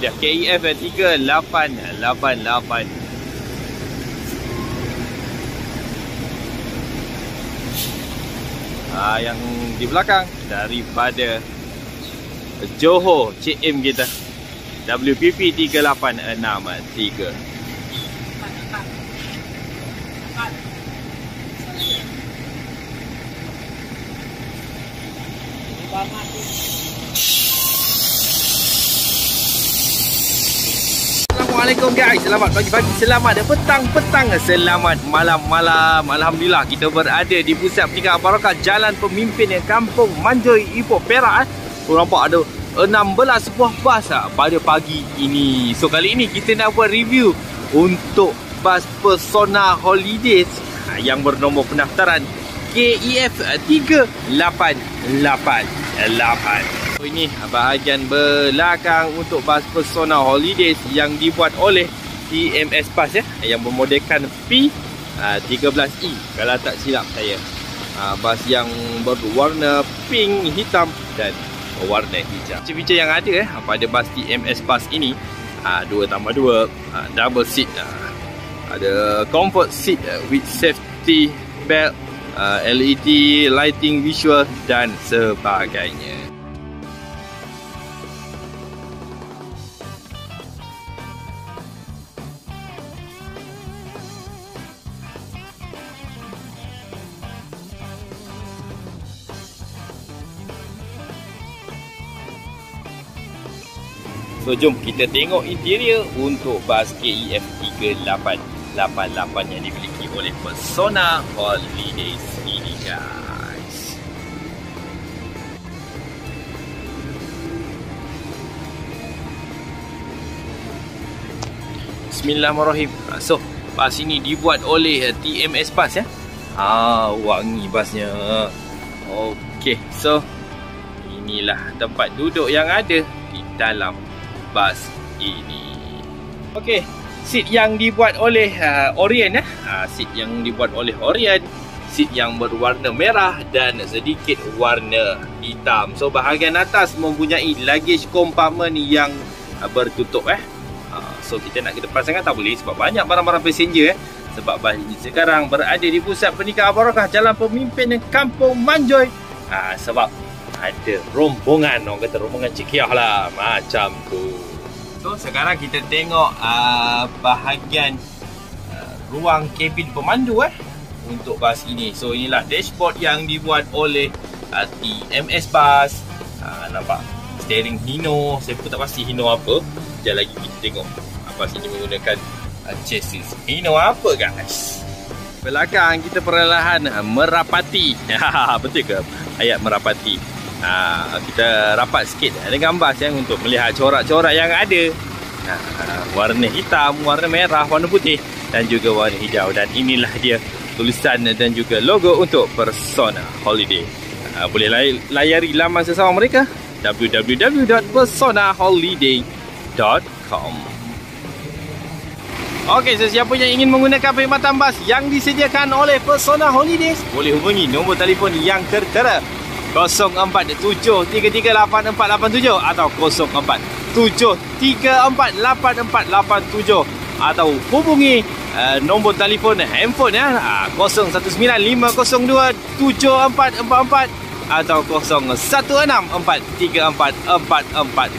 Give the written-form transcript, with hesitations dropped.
dia. KEF 3888. Yang di belakang daripada Johor CM kita, WPP 3863. Assalamualaikum guys, selamat pagi-pagi, selamat petang-petang, selamat malam-malam. Alhamdulillah kita berada di pusat perniagaan Barakah, Jalan Pemimpin Kampung Manjoy, Ipoh, Perak. Nampak ada 16 buah bas pada pagi ini. So kali ini kita nak buat review untuk bas Persona Holidays yang bernombor pendaftaran KEF 3888. Ini bahagian belakang untuk bas Persona Holidays yang dibuat oleh TMS Bus yang bermodelkan P13E kalau tak silap saya. Bas yang berwarna pink, hitam dan warna hijau. Feature yang ada pada bas TMS Bus ini 2+2 double seat, ada comfort seat with safety belt, LED lighting visual dan sebagainya. So jom kita tengok interior untuk bas KEF 3888 yang dimiliki oleh Persona Holidays ini guys. Bismillahirrahmanirrahim. So bas ini dibuat oleh TMS Bus ya. Wangi basnya. Okey, so inilah tempat duduk yang ada di dalam bas ini. Okey, seat yang dibuat oleh Orient seat yang dibuat oleh Orient, seat yang berwarna merah dan sedikit warna hitam. So bahagian atas mempunyai luggage compartment yang bertutup so kita nak ke depan sangat tak boleh sebab banyak barang-barang passenger sebab bas ini sekarang berada di pusat perniagaan Barakah, Jalan Pemimpin Kampung Manjoy. Sebab ada rombongan, orang kata rombongan cekiah lah macam tu. So sekarang kita tengok bahagian ruang kabin pemandu untuk bas ini. So inilah dashboard yang dibuat oleh TMS Bus. Nampak steering Hino, saya pun tak pasti Hino apa. Sekejap lagi kita tengok bas ini menggunakan chassis Hino apa guys. Belakang kita perlahan merapati. Betul ke ayat merapati? Kita rapat sikit dengan bas untuk melihat corak-corak yang ada. Warna hitam, warna merah, warna putih dan juga warna hijau. Dan inilah dia tulisan dan juga logo untuk Persona Holiday. Boleh layari laman sesama mereka www.personaholiday.com. Okey, sesiapa yang ingin menggunakan perkhidmatan bas yang disediakan oleh Persona Holidays boleh hubungi nombor telefon yang tertera 0473384487 atau 0473448487 atau hubungi nombor telefon handphone 0195027444 atau 0164344488.